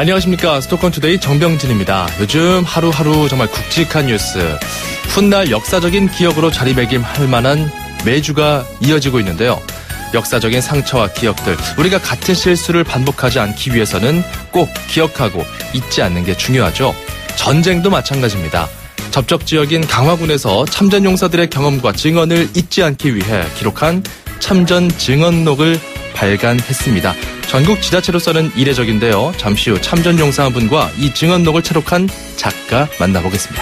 안녕하십니까. 수도권투데이 정병진입니다. 요즘 하루하루 정말 굵직한 뉴스, 훗날 역사적인 기억으로 자리매김할 만한 매주가 이어지고 있는데요. 역사적인 상처와 기억들, 우리가 같은 실수를 반복하지 않기 위해서는 꼭 기억하고 잊지 않는 게 중요하죠. 전쟁도 마찬가지입니다. 접촉 지역인 강화군에서 참전용사들의 경험과 증언을 잊지 않기 위해 기록한 참전 증언록을 발간했습니다. 전국 지자체로서는 이례적인데요. 잠시 후 참전용사 한 분과 이 증언록을 채록한 작가 만나보겠습니다.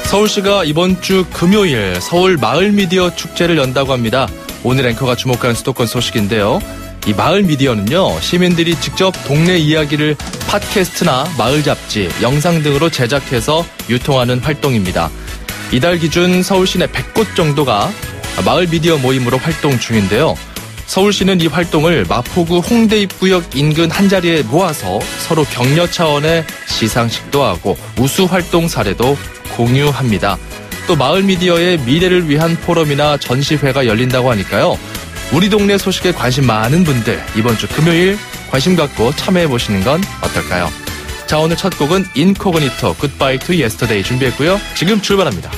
서울시가 이번 주 금요일 서울 마을 미디어 축제를 연다고 합니다. 오늘 앵커가 주목한 수도권 소식인데요. 이 마을 미디어는요, 시민들이 직접 동네 이야기를 팟캐스트나 마을 잡지, 영상 등으로 제작해서 유통하는 활동입니다. 이달 기준 서울 시내 100곳 정도가 마을 미디어 모임으로 활동 중인데요. 서울시는 이 활동을 마포구 홍대 입구역 인근 한자리에 모아서 서로 격려 차원의 시상식도 하고 우수 활동 사례도 공유합니다. 또 마을 미디어의 미래를 위한 포럼이나 전시회가 열린다고 하니까요. 우리 동네 소식에 관심 많은 분들 이번 주 금요일 관심 갖고 참여해보시는 건 어떨까요? 자, 오늘 첫 곡은 인코그니토 굿바이 투 예스터데이 준비했고요. 지금 출발합니다.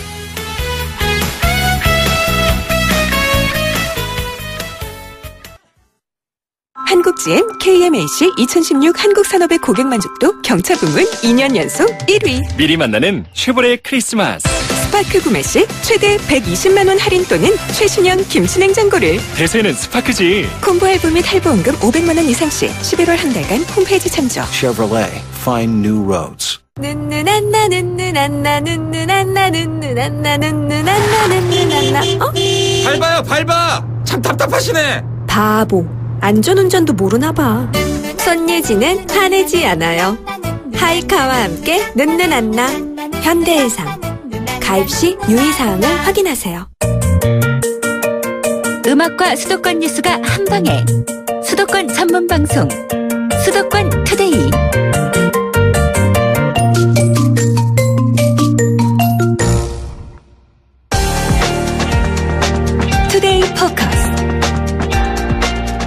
한국GM KMAC 2016 한국산업의 고객 만족도 경차 부문 2년 연속 1위. 미리 만나는 쉐보레 크리스마스. 스파크 구매 시 최대 120만 원 할인 또는 최신형 김치냉장고를. 대세는 스파크지. 콤보 앨범 및 할부원금 500만 원 이상 시 11월 한 달간 홈페이지 참조. Chevrolet, find new roads. 눈누난나 눈누난나 눈누난나 눈누난나 눈누난나 눈누난나. 밟아요, 밟아! 참 답답하시네. 바보. 안전운전도 모르나 봐. 손예지는 화내지 않아요. 하이카와 함께 눈누난나. 현대해상. 가입 시 유의사항을 확인하세요. 음악과 수도권 뉴스가 한방에. 수도권 전문방송 수도권 투데이. 투데이 포커스.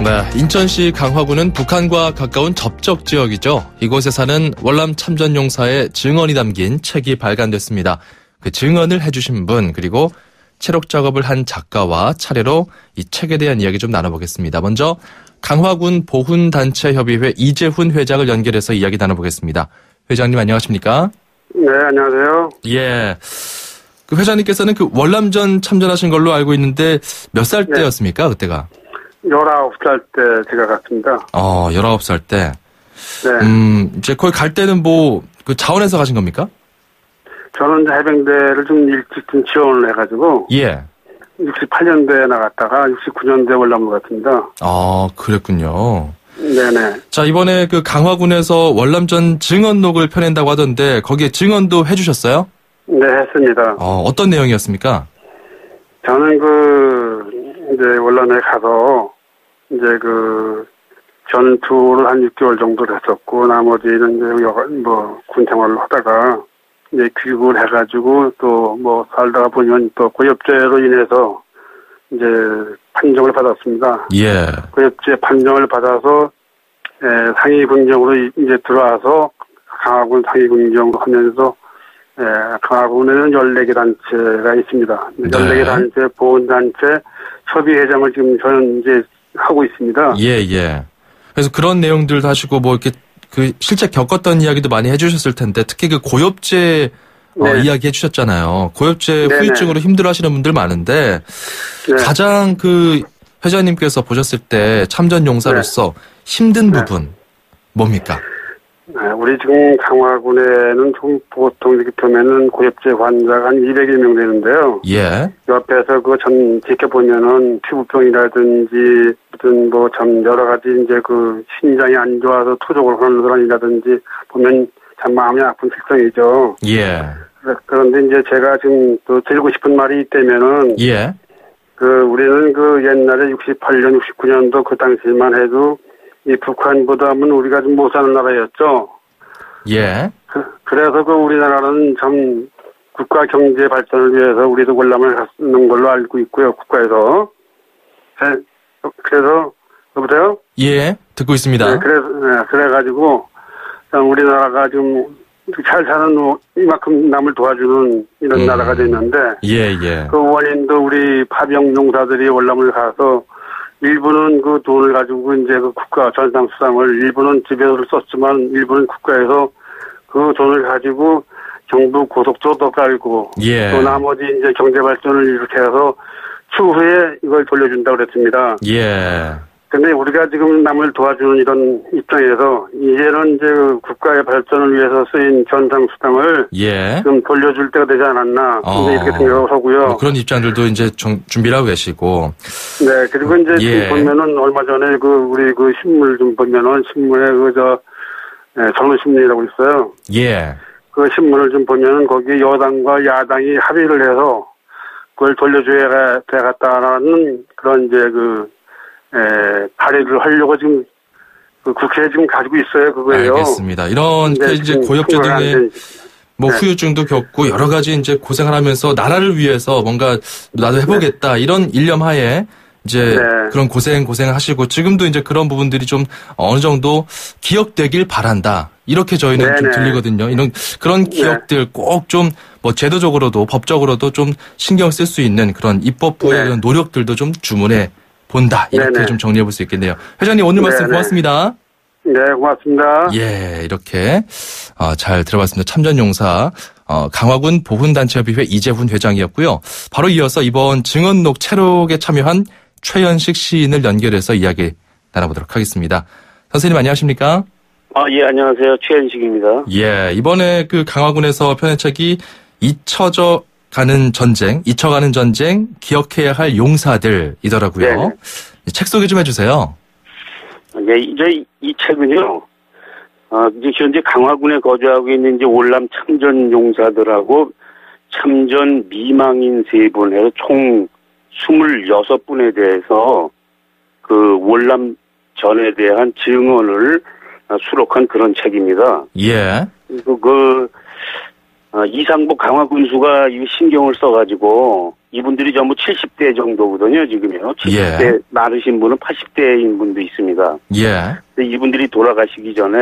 네, 인천시 강화군은 북한과 가까운 접촉 지역이죠. 이곳에 사는 월남 참전용사의 증언이 담긴 책이 발간됐습니다. 그 증언을 해주신 분, 그리고 채록 작업을 한 작가와 차례로 이 책에 대한 이야기 좀 나눠보겠습니다. 먼저 강화군 보훈단체협의회 이재훈 회장을 연결해서 이야기 나눠보겠습니다. 회장님 안녕하십니까? 네, 안녕하세요. 예. 그 회장님께서는 그 월남전 참전하신 걸로 알고 있는데 몇 살 네. 때였습니까, 그때가? 19살 때 제가 갔습니다. 19살 때. 네. 이제 거기 갈 때는 그 자원해서 가신 겁니까? 저는 이제 해병대를 좀 일찍 좀 지원을 해가지고. 예. 68년도에 나갔다가 69년도에 월남으로 갔습니다. 그랬군요. 네네. 자, 이번에 그 강화군에서 월남전 증언록을 펴낸다고 하던데 거기에 증언도 해주셨어요? 네, 했습니다. 어떤 내용이었습니까? 저는 이제 월남에 가서 이제 전투를 한 6개월 정도 했었고, 나머지는 이제 군 생활을 하다가 이제 귀국을 해가지고 또 살다가 보면 또 고엽제로 인해서 이제 판정을 받았습니다. 예. 고엽제 판정을 받아서 상위군정으로 이제 들어와서 강화군 상위군정으로 하면서 강화군에는 14개 단체가 있습니다. 네. 14개 단체 보훈단체 협의회장을 지금 저는 이제 하고 있습니다. 예. 그래서 그런 내용들도 하시고 이렇게 그 실제 겪었던 이야기도 많이 해주셨을 텐데 특히 그 고엽제 네. 이야기 해주셨잖아요. 고엽제 네네. 후유증으로 힘들어하시는 분들 많은데 네. 가장 그 회장님께서 보셨을 때 참전 용사로서 힘든 부분 뭡니까? 네, 우리 지금 강화군에는 좀 보통 이렇게 보면은 고엽제 환자가 한 200여 명 되는데요. 예. 옆에서 지켜보면은 피부병이라든지 무슨 여러 가지 이제 신장이 안 좋아서 투족을 하는 사람이라든지 보면 참 마음이 아픈 특성이죠. 예. 그런데 이제 제가 지금 또 드리고 싶은 말이 있다면은 예. 우리는 옛날에 68년, 69년도 그 당시만 해도 이 북한보다는 우리가 좀 못 사는 나라였죠. 예. 그래서 우리나라는 참 국가 경제 발전을 위해서 우리도 월남을 갔는 걸로 알고 있고요, 국가에서. 그래서 여보세요? 예, 듣고 있습니다. 네, 그래가지고 우리나라가 좀 잘 사는 이만큼 남을 도와주는 이런 나라가 됐는데 예. 그 원인도 우리 파병 용사들이 월남을 가서 일부는 그 돈을 가지고 이제 그 국가 전상수상을 일부는 집에서 썼지만 일부는 국가에서 그 돈을 가지고 정부 고속도로도 깔고 예. 또 나머지 이제 경제 발전을 이렇게 해서 추후에 이걸 돌려준다고 그랬습니다. 예. 근데 우리가 지금 남을 도와주는 이런 입장에서 이제는 이제 그 국가의 발전을 위해서 쓰인 전상수당을 예. 좀 돌려줄 때가 되지 않았나 이렇게 생각을 하고요. 뭐 그런 입장들도 이제 준비를 하고 계시고. 네, 그리고 이제 지금 보면은 얼마 전에 우리 신문 좀 보면은 신문에 정의신문이라고 있어요. 예. 그 신문을 좀 보면은 거기 여당과 야당이 합의를 해서 그걸 돌려줘야 되겠다라는 그런 이제 발의를 하려고 지금 국회에 지금 가지고 있어요, 그거예요. 알겠습니다. 이런 이제 고엽제 등의 후유증도 겪고 여러 가지 이제 고생을 하면서 나라를 위해서 뭔가 나도 해보겠다 이런 일념하에 이제 그런 고생을 하시고 지금도 이제 그런 부분들이 좀 어느 정도 기억되길 바란다. 이렇게 저희는 좀 들리거든요. 그런 기억들 꼭 좀 제도적으로도 법적으로도 좀 신경 쓸 수 있는 그런 입법부의 그런 노력들도 좀 주문해 본다. 이렇게 좀 정리해 볼 수 있겠네요. 회장님 오늘 말씀 고맙습니다. 네, 고맙습니다. 예, 이렇게 잘 들어봤습니다. 참전용사 강화군 보훈단체협의회 이재훈 회장이었고요. 바로 이어서 이번 증언록 채록에 참여한 최현식 시인을 연결해서 이야기 나눠보도록 하겠습니다. 선생님 안녕하십니까? 예, 안녕하세요. 최현식입니다. 예, 이번에 강화군에서 펴낸 책이 잊혀가는 전쟁, 기억해야 할 용사들이더라고요. 네. 책 소개 좀 해주세요. 네, 이제 이 책은요, 이제 현재 강화군에 거주하고 있는 이제 월남 참전 용사들하고 참전 미망인 3분 해서 총 26분에 대해서 그 월남 전에 대한 증언을 수록한 그런 책입니다. 예. 이상복 강화군수가 이 신경을 써가지고 이분들이 전부 70대 정도거든요, 지금요. 70대 많으신 분은 80대인 분도 있습니다. 예. 근데 이분들이 돌아가시기 전에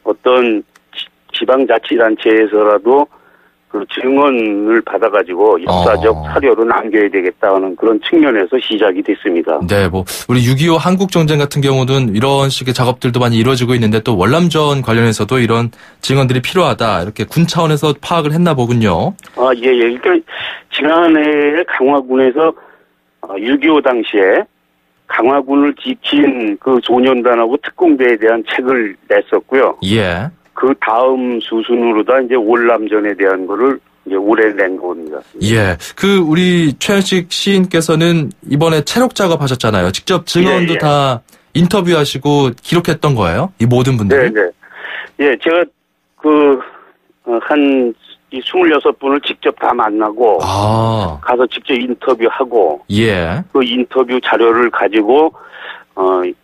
어떤 지방자치단체에서라도 그 증언을 받아가지고 역사적 사료로 남겨야 되겠다는 그런 측면에서 시작이 됐습니다. 네, 우리 6.25 한국전쟁 같은 경우는 이런 식의 작업들도 많이 이루어지고 있는데 또 월남전 관련해서도 이런 증언들이 필요하다. 이렇게 군 차원에서 파악을 했나 보군요. 예. 그러니까 지난해 강화군에서 6.25 당시에 강화군을 지킨 그 소년단하고 특공대에 대한 책을 냈었고요. 예. 그 다음 수순으로다 이제 월남전에 대한 거를 이제 올해 낸 겁니다. 예. 우리 최현식 시인께서는 이번에 채록 작업하셨잖아요. 직접 증언도 다 인터뷰하시고 기록했던 거예요? 이 모든 분들이? 네. 예, 제가 한 26분을 직접 다 만나고 가서 직접 인터뷰하고 그 인터뷰 자료를 가지고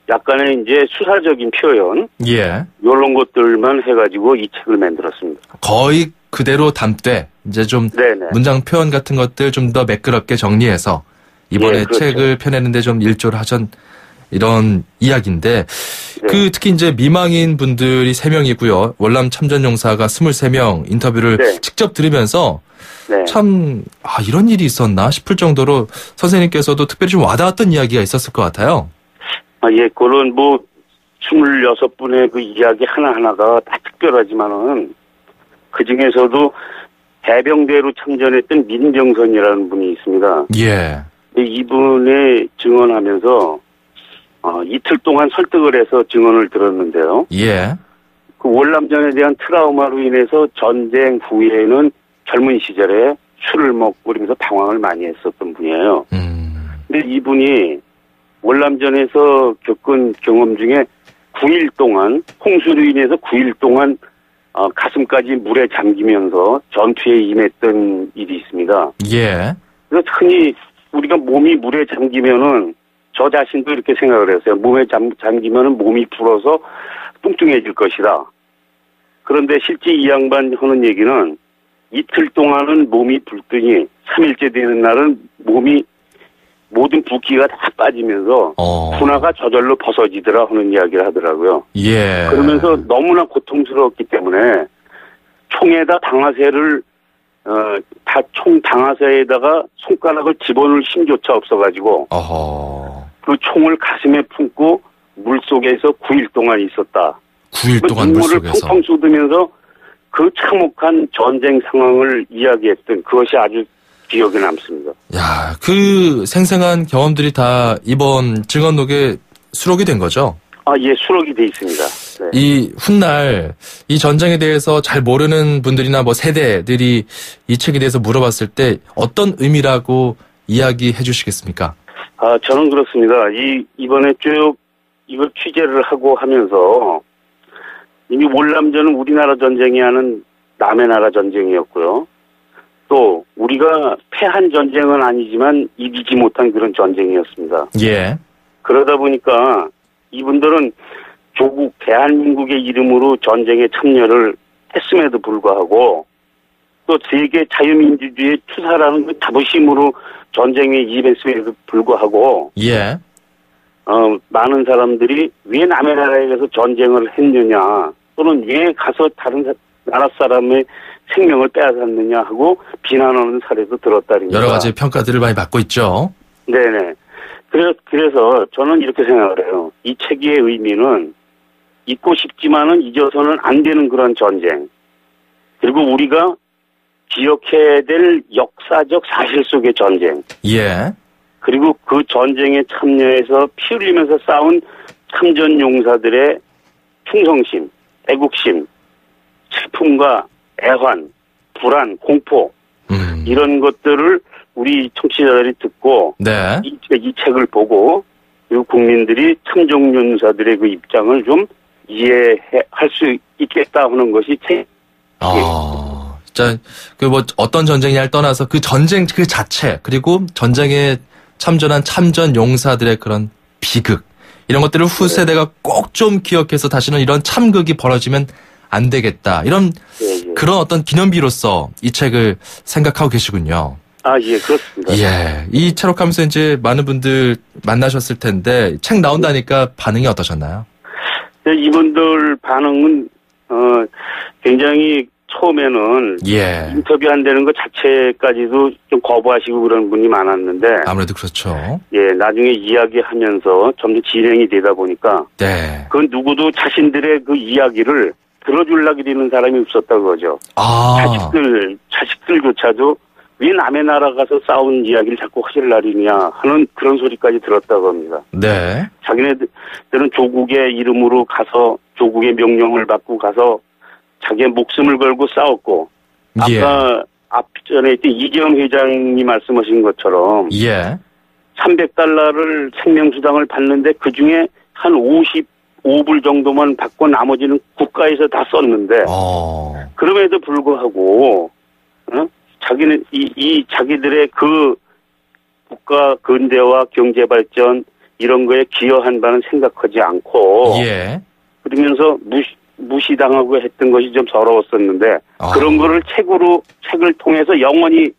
약간의 이제 수사적인 표현, 이런 것들만 해가지고 이 책을 만들었습니다. 거의 그대로 담되 이제 좀 문장 표현 같은 것들 좀 더 매끄럽게 정리해서 이번에 그렇죠. 책을 펴내는데 좀 일조를 하신 이런 이야기인데 특히 이제 미망인 분들이 3명이고요. 월남 참전용사가 23명 인터뷰를 직접 들으면서 참 이런 일이 있었나 싶을 정도로 선생님께서도 특별히 좀 와닿았던 이야기가 있었을 것 같아요. 예, 그런 26분의 그 이야기 하나하나가 다 특별하지만은 그 중에서도 해병대로 참전했던 민정선이라는 분이 있습니다. 예. 이분의 증언하면서 이틀 동안 설득을 해서 증언을 들었는데요. 예. 그 월남전에 대한 트라우마로 인해서 전쟁 후에는 젊은 시절에 술을 먹고 그러면서 방황을 많이 했었던 분이에요. 근데 이분이 월남전에서 겪은 경험 중에 9일 동안 홍수로 인해서 9일 동안 가슴까지 물에 잠기면서 전투에 임했던 일이 있습니다. 예. 그래서 흔히 우리가 몸이 물에 잠기면은 저 자신도 이렇게 생각을 했어요. 몸에 잠기면은 몸이 불어서 뚱뚱해질 것이다. 그런데 실제 이 양반 하는 얘기는 이틀 동안은 몸이 불더니 3일째 되는 날은 몸이 모든 붓기가 다 빠지면서 군화가 저절로 벗어지더라 하는 이야기를 하더라고요. 예. 그러면서 너무나 고통스러웠기 때문에 총에다 당화새를 총 당화새에다가 손가락을 집어넣을 힘조차 없어가지고 그 총을 가슴에 품고 물속에서 9일 동안 있었다. 9일 동안 눈물을 물속에서. 펑펑 쏟으면서 그 참혹한 전쟁 상황을 이야기했던 그것이 아주 기억에 남습니다. 야, 그 생생한 경험들이 다 이번 증언록에 수록이 된 거죠? 예, 수록이 돼 있습니다. 네. 이 훗날 이 전쟁에 대해서 잘 모르는 분들이나 뭐 세대들이 이 책에 대해서 물어봤을 때 어떤 의미라고 이야기해 주시겠습니까? 저는 그렇습니다. 이번에 쭉 이걸 취재를 하고 하면서 이미 월남전은 우리나라 전쟁이 아닌 남의 나라 전쟁이었고요. 또 우리가 패한 전쟁은 아니지만 이기지 못한 그런 전쟁이었습니다. 예. 그러다 보니까 이분들은 조국 대한민국의 이름으로 전쟁에 참여를 했음에도 불구하고 또 세계 자유민주주의의 투사라는 그 자부심으로 전쟁에 임했음에도 불구하고 예. 많은 사람들이 왜 남의 나라에 가서 전쟁을 했느냐 또는 왜 가서 다른 나라 사람의 생명을 빼앗았느냐 하고 비난하는 사례도 들었다는 여러 가지 평가들을 많이 받고 있죠. 네네. 그래서 저는 이렇게 생각을 해요. 이 책의 의미는 잊고 싶지만은 잊어서는 안 되는 그런 전쟁. 그리고 우리가 기억해야 될 역사적 사실 속의 전쟁. 예. 그리고 그 전쟁에 참여해서 피 흘리면서 싸운 참전 용사들의 충성심, 애국심, 슬픔과 애환, 불안, 공포 이런 것들을 우리 청취자들이 듣고 네. 이 책을 보고 그리고 국민들이 참전 용사들의 그 입장을 좀 이해할 수 있겠다 하는 것이 책. 자, 그 뭐 어떤 전쟁이냐를 떠나서 그 전쟁 그 자체 그리고 전쟁에 참전한 참전 용사들의 그런 비극 이런 것들을 후세대가 꼭 좀 기억해서 다시는 이런 참극이 벌어지면 안 되겠다. 이런 그런 어떤 기념비로서 이 책을 생각하고 계시군요. 예, 그렇습니다. 예, 이 체록하면서 이제 많은 분들 만나셨을 텐데 책 나온다니까 반응이 어떠셨나요? 이분들 반응은 굉장히 처음에는 인터뷰한다는 것 자체까지도 좀 거부하시고 그런 분이 많았는데 아무래도 그렇죠. 예, 나중에 이야기하면서 점점 진행이 되다 보니까 그 누구도 자신들의 그 이야기를 들어주려고 되는 사람이 없었다고 그러죠. 자식들조차도 왜 남의 나라 가서 싸운 이야기를 자꾸 하실 날이냐 하는 그런 소리까지 들었다고 합니다. 네. 자기네들은 조국의 이름으로 가서 조국의 명령을 받고 가서 자기의 목숨을 걸고 싸웠고 아까 앞전에 있던 이재용 회장이 말씀하신 것처럼 300달러를 생명수당을 받는데 그중에 한 55불 정도만 받고 나머지는 국가에서 다 썼는데 그럼에도 불구하고 자기는 자기들의 그 국가 근대화 경제 발전 이런 거에 기여한 바는 생각하지 않고 그러면서 무시당하고 했던 것이 좀 서러웠었는데 그런 거를 책을 통해서 영원히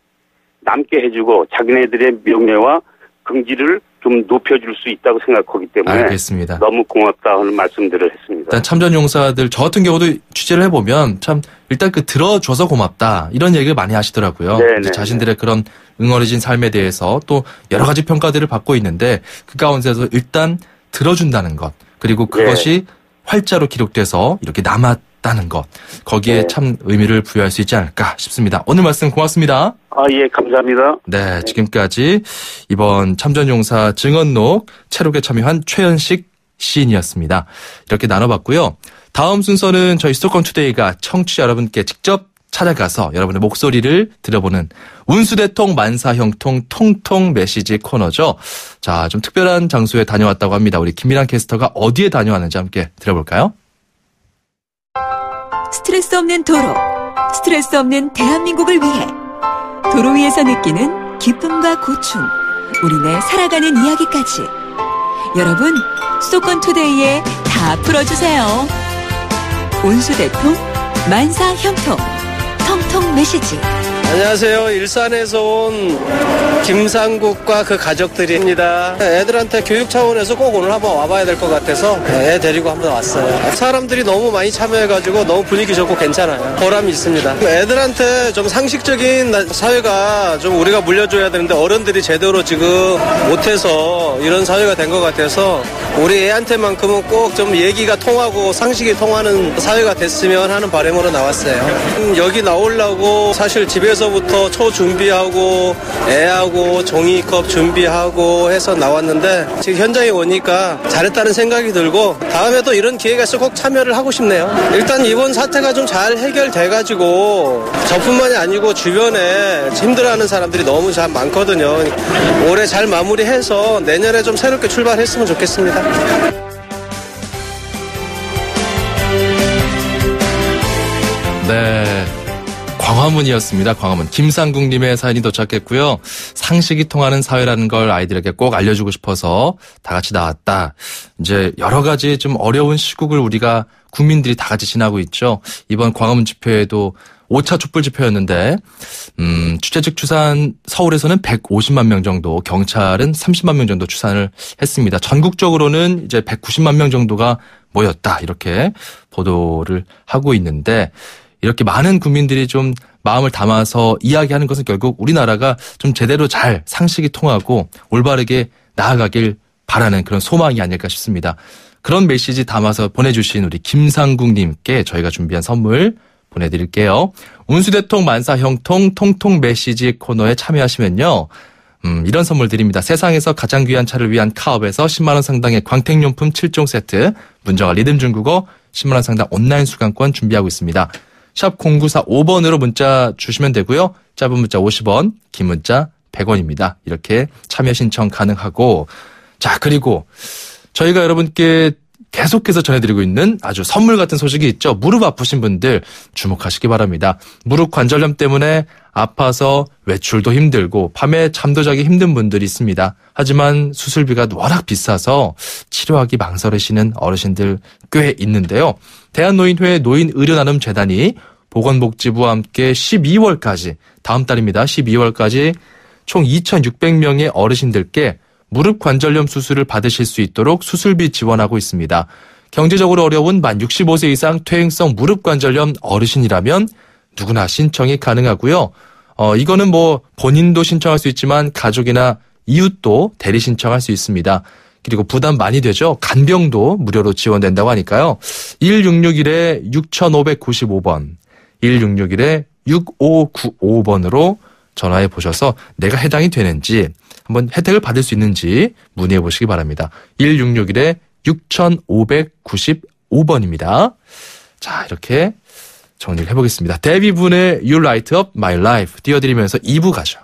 남게 해주고 자기네들의 명예와 긍지를 좀 높여줄 수 있다고 생각하기 때문에 알겠습니다. 너무 고맙다 하는 말씀들을 했습니다. 일단 참전용사들 저 같은 경우도 취재를 해보면 참 일단 그 들어줘서 고맙다 이런 얘기를 많이 하시더라고요. 자신들의 그런 응어리진 삶에 대해서 또 여러 가지 평가들을 받고 있는데 그 가운데서 일단 들어준다는 것 그리고 그것이 활자로 기록돼서 이렇게 남았다는 것 거기에 참 의미를 부여할 수 있지 않을까 싶습니다. 오늘 말씀 고맙습니다. 예, 감사합니다. 네, 지금까지 이번 참전용사 증언록 체록에 참여한 최현식 시인이었습니다. 이렇게 나눠봤고요. 다음 순서는 저희 수도권 투데이가 청취자 여러분께 직접 찾아가서 여러분의 목소리를 들어보는 운수대통 만사형통 통통 메시지 코너죠. 자, 좀 특별한 장소에 다녀왔다고 합니다. 우리 김미란 캐스터가 어디에 다녀왔는지 함께 들어볼까요? 스트레스 없는 도로, 스트레스 없는 대한민국을 위해 도로 위에서 느끼는 기쁨과 고충, 우리네 살아가는 이야기까지 여러분 수도권 투데이에 다 풀어주세요. 운수대통 만사형통 통통 메시지 안녕하세요. 일산에서 온 김상국과 그 가족들입니다. 애들한테 교육 차원에서 꼭 오늘 한번 와봐야 될 것 같아서 애 데리고 한번 왔어요. 사람들이 너무 많이 참여해가지고 너무 분위기 좋고 괜찮아요. 보람이 있습니다. 애들한테 좀 상식적인 사회가 좀 우리가 물려줘야 되는데 어른들이 제대로 지금 못해서 이런 사회가 된 것 같아서 우리 애한테만큼은 꼭 좀 얘기가 통하고 상식이 통하는 사회가 됐으면 하는 바람으로 나왔어요. 여기 나오려고 사실 집에서부터 초 준비하고 애하고 종이컵 준비하고 해서 나왔는데 지금 현장에 오니까 잘했다는 생각이 들고 다음에도 이런 기회가 있어 꼭 참여를 하고 싶네요. 일단 이번 사태가 좀 잘 해결돼가지고 저뿐만이 아니고 주변에 힘들어하는 사람들이 너무 잘 많거든요. 올해 잘 마무리해서 내년에 좀 새롭게 출발했으면 좋겠습니다. 네. 광화문이었습니다. 광화문. 김상국님의 사연이 도착했고요. 상식이 통하는 사회라는 걸 아이들에게 꼭 알려주고 싶어서 다 같이 나왔다. 이제 여러 가지 좀 어려운 시국을 우리가 국민들이 다 같이 지나고 있죠. 이번 광화문 집회에도 5차 촛불 집회였는데 취재직 추산 서울에서는 150만 명 정도, 경찰은 30만 명 정도 추산을 했습니다. 전국적으로는 이제 190만 명 정도가 모였다. 이렇게 보도를 하고 있는데 이렇게 많은 국민들이 좀 마음을 담아서 이야기하는 것은 결국 우리나라가 좀 제대로 잘 상식이 통하고 올바르게 나아가길 바라는 그런 소망이 아닐까 싶습니다. 그런 메시지 담아서 보내주신 우리 김상국님께 저희가 준비한 선물 보내드릴게요. 운수대통 만사형통 통통 메시지 코너에 참여하시면요. 이런 선물 드립니다. 세상에서 가장 귀한 차를 위한 카업에서 10만 원 상당의 광택용품 7종 세트, 문정아 리듬 중국어 10만 원 상당 온라인 수강권 준비하고 있습니다. 샵 0945번으로 문자 주시면 되고요. 짧은 문자 50원, 긴 문자 100원입니다. 이렇게 참여 신청 가능하고, 자, 그리고 저희가 여러분께 계속해서 전해드리고 있는 아주 선물 같은 소식이 있죠. 무릎 아프신 분들 주목하시기 바랍니다. 무릎 관절염 때문에 아파서 외출도 힘들고 밤에 잠도 자기 힘든 분들이 있습니다. 하지만 수술비가 워낙 비싸서 치료하기 망설이시는 어르신들 꽤 있는데요. 대한노인회 노인의료나눔재단이 보건복지부와 함께 12월까지, 다음 달입니다. 12월까지 총 2,600명의 어르신들께 무릎 관절염 수술을 받으실 수 있도록 수술비 지원하고 있습니다. 경제적으로 어려운 만 65세 이상 퇴행성 무릎 관절염 어르신이라면 누구나 신청이 가능하고요. 이거는 뭐 본인도 신청할 수 있지만 가족이나 이웃도 대리 신청할 수 있습니다. 그리고 부담 많이 되죠. 간병도 무료로 지원된다고 하니까요. 1661-6595번, 1661-6595번으로 전화해 보셔서 내가 해당이 되는지 한번 혜택을 받을 수 있는지 문의해 보시기 바랍니다. 1661-6595번입니다. 자, 이렇게 정리를 해보겠습니다. 데뷔분의 You Light Up My Life 띄워드리면서 2부 가죠.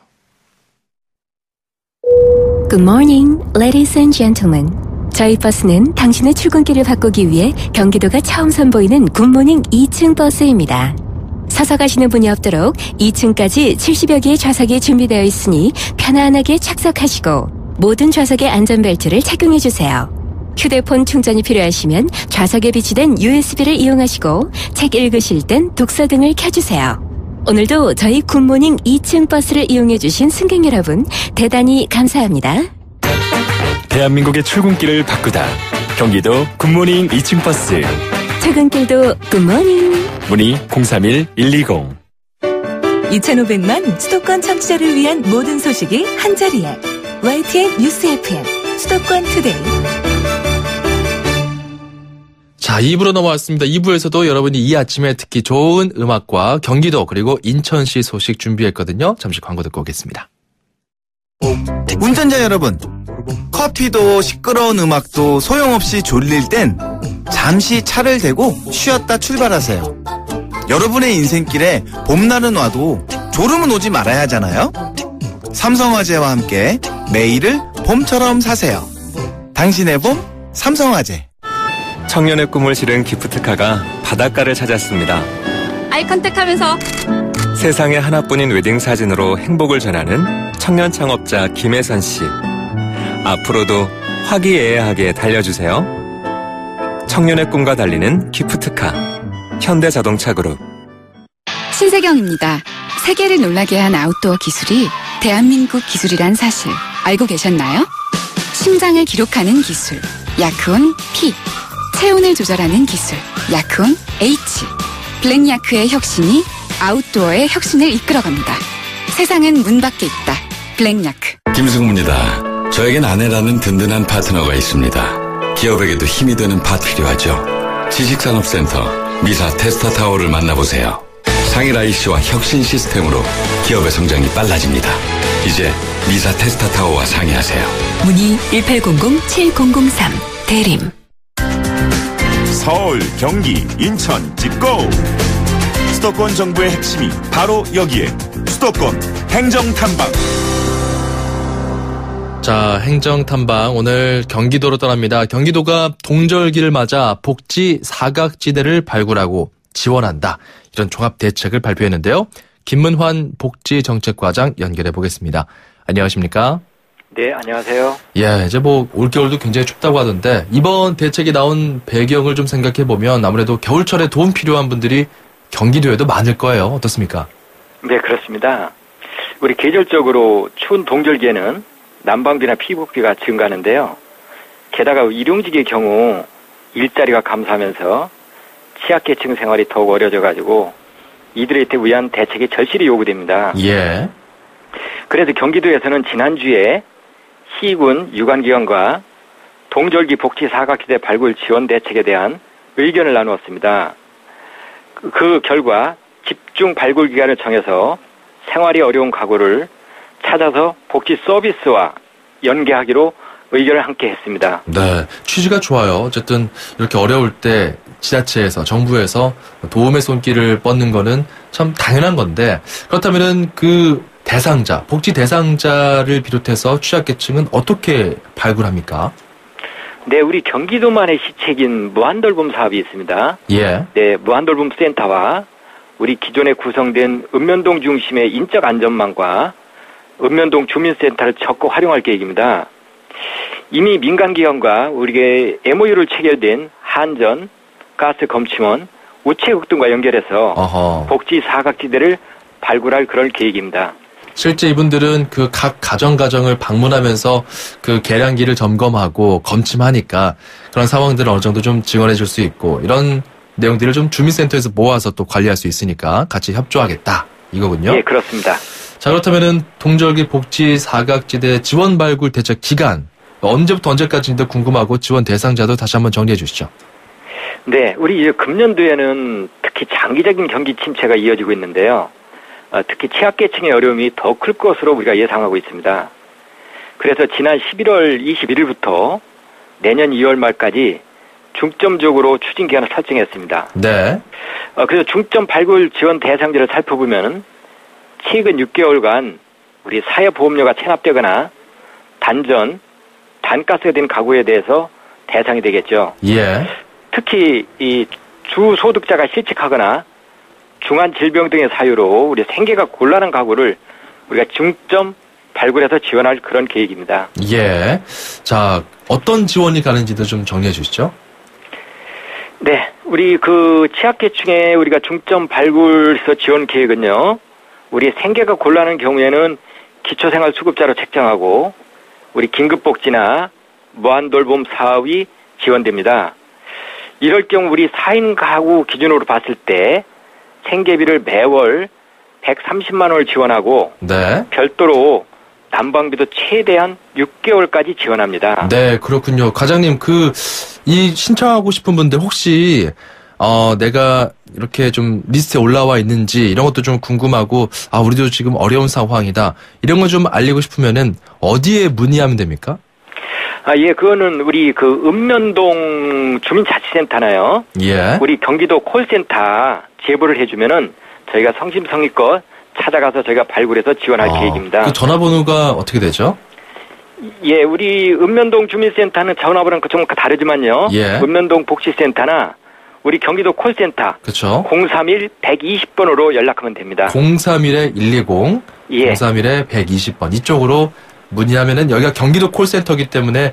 Good morning, ladies and gentlemen. 저희 버스는 당신의 출근길을 바꾸기 위해 경기도가 처음 선보이는 굿모닝 2층 버스입니다. 서서 가시는 분이 없도록 2층까지 70여 개의 좌석이 준비되어 있으니 편안하게 착석하시고 모든 좌석에 안전벨트를 착용해주세요. 휴대폰 충전이 필요하시면 좌석에 비치된 USB를 이용하시고 책 읽으실 땐 독서 등을 켜주세요. 오늘도 저희 굿모닝 2층 버스를 이용해주신 승객 여러분 대단히 감사합니다. 대한민국의 출근길을 바꾸다. 경기도 굿모닝 2층 버스. 출근길도 굿모닝. 문의 031-120. 2,500만 수도권 청취자를 위한 모든 소식이 한자리에. YTN 뉴스 FM 수도권 투데이. 자, 2부로 넘어왔습니다. 2부에서도 여러분이 이 아침에 듣기 좋은 음악과 경기도 그리고 인천시 소식 준비했거든요. 잠시 광고 듣고 오겠습니다. 운전자 여러분, 커피도 시끄러운 음악도 소용없이 졸릴 땐 잠시 차를 대고 쉬었다 출발하세요. 여러분의 인생길에 봄날은 와도 졸음은 오지 말아야 하잖아요. 삼성화재와 함께 매일을 봄처럼 사세요. 당신의 봄 삼성화재. 청년의 꿈을 실은 기프트카가 바닷가를 찾았습니다. 아이컨택하면서 세상에 하나뿐인 웨딩 사진으로 행복을 전하는 청년 창업자 김혜선 씨. 앞으로도 화기애애하게 달려주세요. 청년의 꿈과 달리는 기프트카. 현대자동차 그룹. 신세경입니다. 세계를 놀라게 한 아웃도어 기술이 대한민국 기술이란 사실 알고 계셨나요? 심장을 기록하는 기술, 야크온 P. 체온을 조절하는 기술, 야크온 H. 블랙야크의 혁신이 아웃도어의 혁신을 이끌어갑니다. 세상은 문 밖에 있다. 블랙야크. 김승무입니다. 저에겐 아내라는 든든한 파트너가 있습니다. 기업에게도 힘이 되는 파트 필요하죠. 지식산업센터 미사 테스터 타워를 만나보세요. 상일 IC와 혁신 시스템으로 기업의 성장이 빨라집니다. 이제 미사 테스터 타워와 상의하세요. 문의 1800-7003 대림. 서울, 경기, 인천, 집고! 수도권 정부의 핵심이 바로 여기에 수도권 행정탐방. 자, 행정탐방 오늘 경기도로 떠납니다. 경기도가 동절기를 맞아 복지 사각지대를 발굴하고 지원한다. 이런 종합대책을 발표했는데요. 김문환 복지정책과장 연결해 보겠습니다. 안녕하십니까? 네, 안녕하세요. 예, 이제 뭐 올겨울도 굉장히 춥다고 하던데 이번 대책이 나온 배경을 좀 생각해 보면 아무래도 겨울철에 도움 필요한 분들이 경기도에도 많을 거예요. 어떻습니까? 네, 그렇습니다. 우리 계절적으로 추운 동절기에는 난방비나 피부비가 증가하는데요. 게다가 일용직의 경우 일자리가 감소하면서 취약계층 생활이 더욱 어려져가지고 이들한테 위한 대책이 절실히 요구됩니다. 예. 그래서 경기도에서는 지난주에 시군 유관기관과 동절기 복지 사각지대 발굴 지원 대책에 대한 의견을 나누었습니다. 그 결과 집중 발굴 기간을 정해서 생활이 어려운 가구를 찾아서 복지 서비스와 연계하기로 의견을 함께 했습니다. 네, 취지가 좋아요. 어쨌든 이렇게 어려울 때 지자체에서 정부에서 도움의 손길을 뻗는 거는 참 당연한 건데 그렇다면은 그 대상자, 복지 대상자를 비롯해서 취약계층은 어떻게 발굴합니까? 네, 우리 경기도만의 시책인 무한돌봄 사업이 있습니다. 예. 네, 무한돌봄 센터와 우리 기존에 구성된 읍면동 중심의 인적 안전망과 읍면동 주민센터를 적극 활용할 계획입니다. 이미 민간기관과 우리의 MOU를 체결된 한전, 가스검침원, 우체국 등과 연결해서 복지 사각지대를 발굴할 그런 계획입니다. 실제 이분들은 그 각 가정을 방문하면서 그 계량기를 점검하고 검침하니까 그런 상황들을 어느 정도 좀 증언해 줄 수 있고 이런 내용들을 좀 주민센터에서 모아서 또 관리할 수 있으니까 같이 협조하겠다 이거군요. 네, 그렇습니다. 자, 그렇다면은 동절기 복지 사각지대 지원 발굴 대책 기간 언제부터 언제까지인지 궁금하고 지원 대상자도 다시 한번 정리해 주시죠. 네, 우리 이제 금년도에는 특히 장기적인 경기 침체가 이어지고 있는데요. 특히 취약계층의 어려움이 더 클 것으로 우리가 예상하고 있습니다. 그래서 지난 11월 21일부터 내년 2월 말까지 중점적으로 추진 기간을 설정했습니다. 네. 그래서 중점 발굴 지원 대상자를 살펴보면 최근 6개월간 우리 사회보험료가 체납되거나 단전, 단가스가 된 가구에 대해서 대상이 되겠죠. 예. 특히 이 주소득자가 실직하거나 중한 질병 등의 사유로 우리 생계가 곤란한 가구를 우리가 중점 발굴해서 지원할 그런 계획입니다. 예. 자, 어떤 지원이 가는지도 좀 정리해 주시죠. 네, 우리 그 취약계층에 우리가 중점 발굴해서 지원 계획은요. 우리 생계가 곤란한 경우에는 기초생활수급자로 책정하고 우리 긴급복지나 무한돌봄 사업이 지원됩니다. 이럴 경우 우리 4인 가구 기준으로 봤을 때 생계비를 매월 130만 원을 지원하고 네. 별도로 난방비도 최대한 6개월까지 지원합니다. 네, 그렇군요. 과장님, 이 신청하고 싶은 분들 혹시 내가 이렇게 좀 리스트에 올라와 있는지 이런 것도 좀 궁금하고 우리도 지금 어려운 상황이다. 이런 거 좀 알리고 싶으면은 어디에 문의하면 됩니까? 예, 그거는 우리 그 읍면동 주민자치센터나요. 예. 우리 경기도 콜센터 제보를 해주면은 저희가 성심성의껏 찾아가서 저희가 발굴해서 지원할 계획입니다. 그 전화번호가 어떻게 되죠? 예, 우리 읍면동 주민센터는 전화번호는 좀 다르지만요. 예. 읍면동 복지센터나 우리 경기도 콜센터. 그렇죠. 031-120번으로 연락하면 됩니다. 031-120, 예. 031-120번 이쪽으로 문의하면은 여기가 경기도 콜센터이기 때문에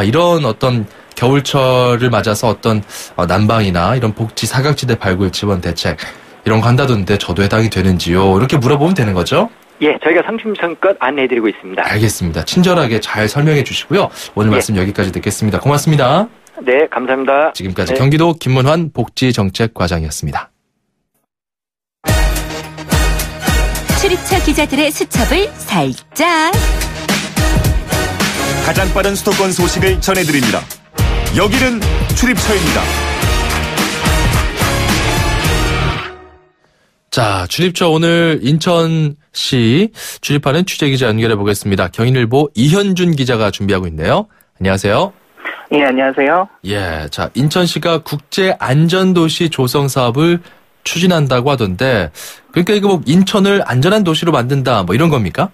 이런 어떤 겨울철을 맞아서 어떤 난방이나 이런 복지 사각지대 발굴 지원 대책 이런 거 한다던데 저도 해당이 되는지요? 이렇게 물어보면 되는 거죠? 예, 저희가 성심성껏 안내해드리고 있습니다. 알겠습니다. 친절하게 잘 설명해 주시고요. 오늘 말씀 여기까지 듣겠습니다. 고맙습니다. 네, 감사합니다. 지금까지 경기도 김문환 복지정책과장이었습니다. 출입처 기자들의 수첩을 살짝. 가장 빠른 수도권 소식을 전해드립니다. 여기는 출입처입니다. 자, 출입처 오늘 인천시 출입하는 취재기자 연결해 보겠습니다. 경인일보 이현준 기자가 준비하고 있네요. 안녕하세요. 예, 안녕하세요. 예, 자, 인천시가 국제안전도시 조성 사업을 추진한다고 하던데, 그러니까 이거 뭐 인천을 안전한 도시로 만든다, 뭐 이런 겁니까?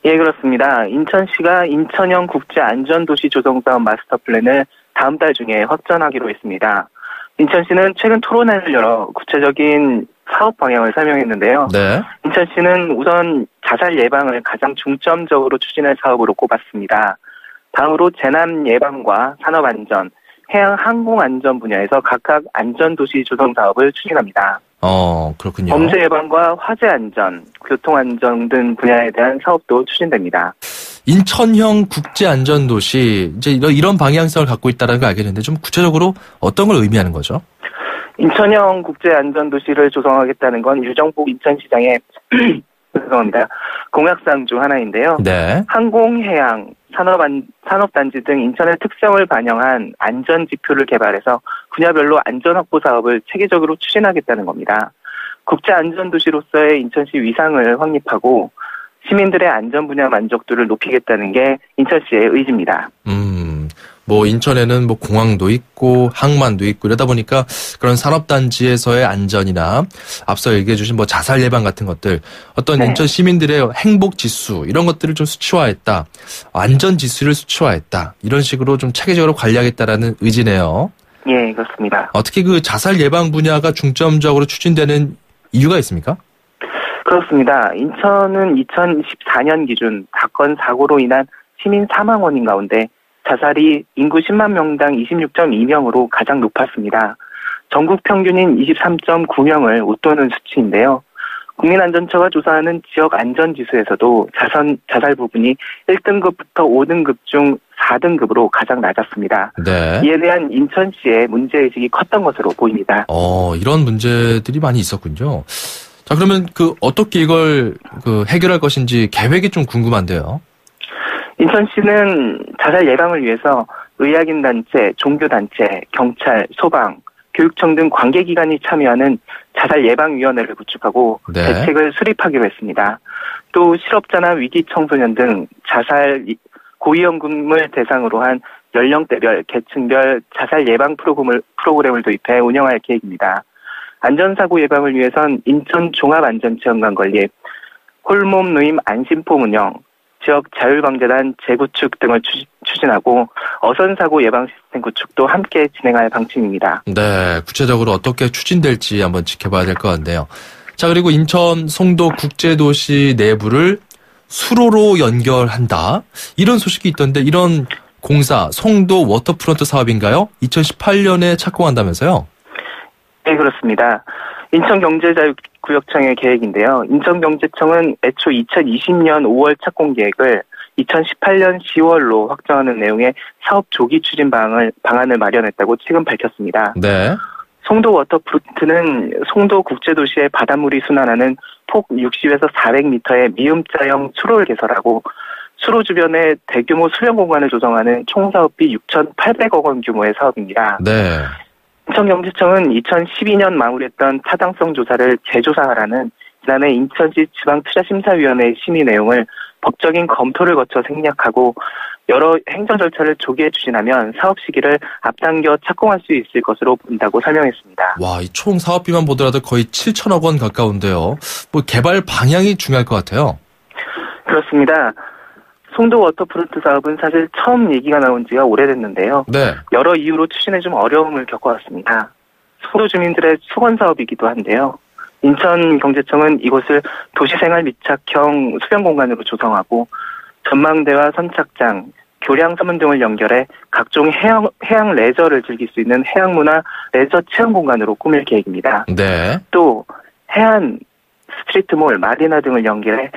예, 그렇습니다. 인천시가 인천형 국제안전도시 조성 사업 마스터 플랜을 다음 달 중에 확정하기로 했습니다. 인천시는 최근 토론회를 열어 구체적인 사업 방향을 설명했는데요. 네. 인천시는 우선 자살 예방을 가장 중점적으로 추진할 사업으로 꼽았습니다. 다음으로 재난 예방과 산업안전, 해양 항공안전 분야에서 각각 안전도시 조성 사업을 추진합니다. 그렇군요. 범죄 예방과 화재 안전, 교통안전 등 분야에 대한 사업도 추진됩니다. 인천형 국제안전도시, 이제 이런 방향성을 갖고 있다는 걸 알겠는데 좀 구체적으로 어떤 걸 의미하는 거죠? 인천형 국제안전도시를 조성하겠다는 건 유정복 인천시장의 죄송합니다. 공약사항 중 하나인데요. 네. 항공, 해양, 산업단지 등 인천의 특성을 반영한 안전지표를 개발해서 분야별로 안전확보 사업을 체계적으로 추진하겠다는 겁니다. 국제안전도시로서의 인천시 위상을 확립하고 시민들의 안전 분야 만족도를 높이겠다는 게 인천시의 의지입니다. 뭐 인천에는 뭐 공항도 있고 항만도 있고 이러다 보니까 그런 산업단지에서의 안전이나 앞서 얘기해 주신 뭐 자살 예방 같은 것들 어떤 인천 시민들의 행복 지수 이런 것들을 좀 수치화했다. 안전 지수를 수치화했다. 이런 식으로 좀 체계적으로 관리하겠다라는 의지네요. 예, 그렇습니다. 어떻게 그 자살 예방 분야가 중점적으로 추진되는 이유가 있습니까? 그렇습니다. 인천은 2014년 기준 사건 사고로 인한 시민 사망 원인 가운데 자살이 인구 10만 명당 26.2명으로 가장 높았습니다. 전국 평균인 23.9명을 웃도는 수치인데요. 국민안전처가 조사하는 지역 안전지수에서도 자살 부분이 1등급부터 5등급 중 4등급으로 가장 낮았습니다. 네. 이에 대한 인천시의 문제의식이 컸던 것으로 보입니다. 이런 문제들이 많이 있었군요. 자, 그러면 어떻게 이걸 해결할 것인지 계획이 좀 궁금한데요. 인천시는 자살 예방을 위해서 의학인단체, 종교단체, 경찰, 소방, 교육청 등 관계기관이 참여하는 자살예방위원회를 구축하고 대책을 수립하기로 했습니다. 또 실업자나 위기청소년 등 자살 고위험군을 대상으로 한 연령대별, 계층별 자살예방 프로그램을 도입해 운영할 계획입니다. 안전사고 예방을 위해선 인천 종합안전체험관 건립, 홀몸 누임 안심폼 운영, 지역 자율방재단 재구축 등을 추진하고 어선사고 예방 시스템 구축도 함께 진행할 방침입니다. 네, 구체적으로 어떻게 추진될지 한번 지켜봐야 될 것 같네요. 자, 그리고 인천 송도 국제도시 내부를 수로로 연결한다. 이런 소식이 있던데 이런 공사 송도 워터프론트 사업인가요? 2018년에 착공한다면서요? 네, 그렇습니다. 인천경제자유구역청의 계획인데요. 인천경제청은 애초 2020년 5월 착공 계획을 2018년 10월로 확정하는 내용의 사업 조기 추진 방안을 마련했다고 최근 밝혔습니다. 네. 송도 워터프론트는 송도 국제도시의 바닷물이 순환하는 폭 60에서 400m의 미음자형 수로를 개설하고 수로 주변에 대규모 수변 공간을 조성하는 총 사업비 6,800억 원 규모의 사업입니다. 네. 인천경제청은 2012년 마무리했던 타당성 조사를 재조사하라는 지난해 인천시 지방투자심사위원회의 심의 내용을 법적인 검토를 거쳐 생략하고 여러 행정 절차를 조기에 추진하면 사업 시기를 앞당겨 착공할 수 있을 것으로 본다고 설명했습니다. 와, 이 총 사업비만 보더라도 거의 7천억 원 가까운데요. 뭐 개발 방향이 중요할 것 같아요. 그렇습니다. 송도 워터프론트 사업은 사실 처음 얘기가 나온 지가 오래됐는데요. 네. 여러 이유로 추진에 좀 어려움을 겪어왔습니다. 송도 주민들의 수건 사업이기도 한데요. 인천경제청은 이곳을 도시생활 밀착형 수변 공간으로 조성하고 전망대와 선착장, 교량 서문 등을 연결해 각종 해양 레저를 즐길 수 있는 해양문화 레저 체험 공간으로 꾸밀 계획입니다. 네. 또 해안 스트리트몰, 마리나 등을 연결해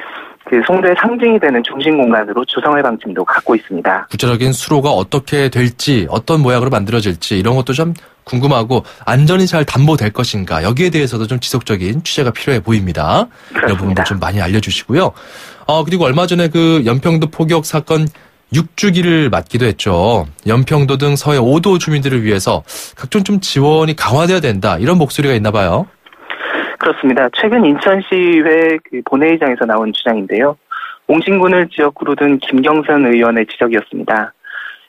그 송도의 상징이 되는 중심 공간으로 조성할 방침도 갖고 있습니다. 구체적인 수로가 어떻게 될지, 어떤 모양으로 만들어질지 이런 것도 좀 궁금하고 안전이 잘 담보될 것인가 여기에 대해서도 좀 지속적인 취재가 필요해 보입니다. 그렇습니다. 이런 부분도 좀 많이 알려주시고요. 그리고 얼마 전에 그 연평도 포격 사건 6주기를 맞기도 했죠. 연평도 등 서해 5도 주민들을 위해서 각종 좀 지원이 강화돼야 된다 이런 목소리가 있나 봐요. 그렇습니다. 최근 인천시의회 그 본회의장에서 나온 주장인데요. 옹진군을 지역구로 둔 김경선 의원의 지적이었습니다.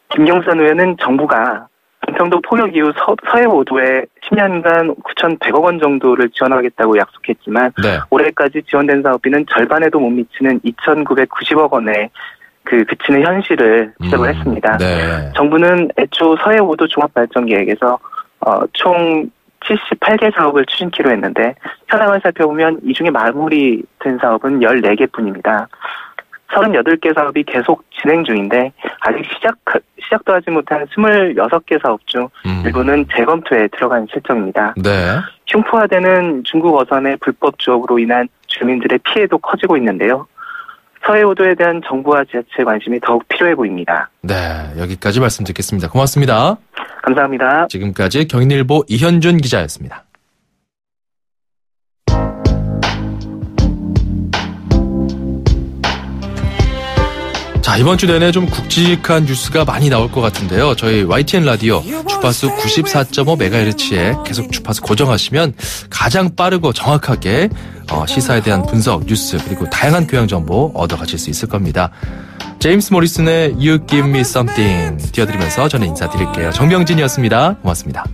김경선 의원은 정부가 연평도 포격 이후 서해 5도에 10년간 9,100억 원 정도를 지원하겠다고 약속했지만 네. 올해까지 지원된 사업비는 절반에도 못 미치는 2,990억 원에 그치는 현실을 지적을 했습니다. 네. 정부는 애초 서해 5도 종합발전계획에서 총 78개 사업을 추진키로 했는데 현황을 살펴보면 이 중에 마무리된 사업은 14개 뿐입니다. 38개 사업이 계속 진행 중인데 아직 시작도 하지 못한 26개 사업 중 일부는 재검토에 들어간 실정입니다. 네. 흉포화되는 중국 어선의 불법 주업으로 인한 주민들의 피해도 커지고 있는데요. 서해 5도에 대한 정부와 지자체의 관심이 더욱 필요해 보입니다. 네, 여기까지 말씀 듣겠습니다. 고맙습니다. 감사합니다. 지금까지 경인일보 이현준 기자였습니다. 자, 이번 주 내내 좀 굵직한 뉴스가 많이 나올 것 같은데요. 저희 YTN 라디오 주파수 94.5MHz에 계속 주파수 고정하시면 가장 빠르고 정확하게 시사에 대한 분석, 뉴스 그리고 다양한 교양 정보 얻어가실 수 있을 겁니다. 제임스 모리슨의 You Give Me Something 띄워드리면서 저는 인사드릴게요. 정병진이었습니다. 고맙습니다.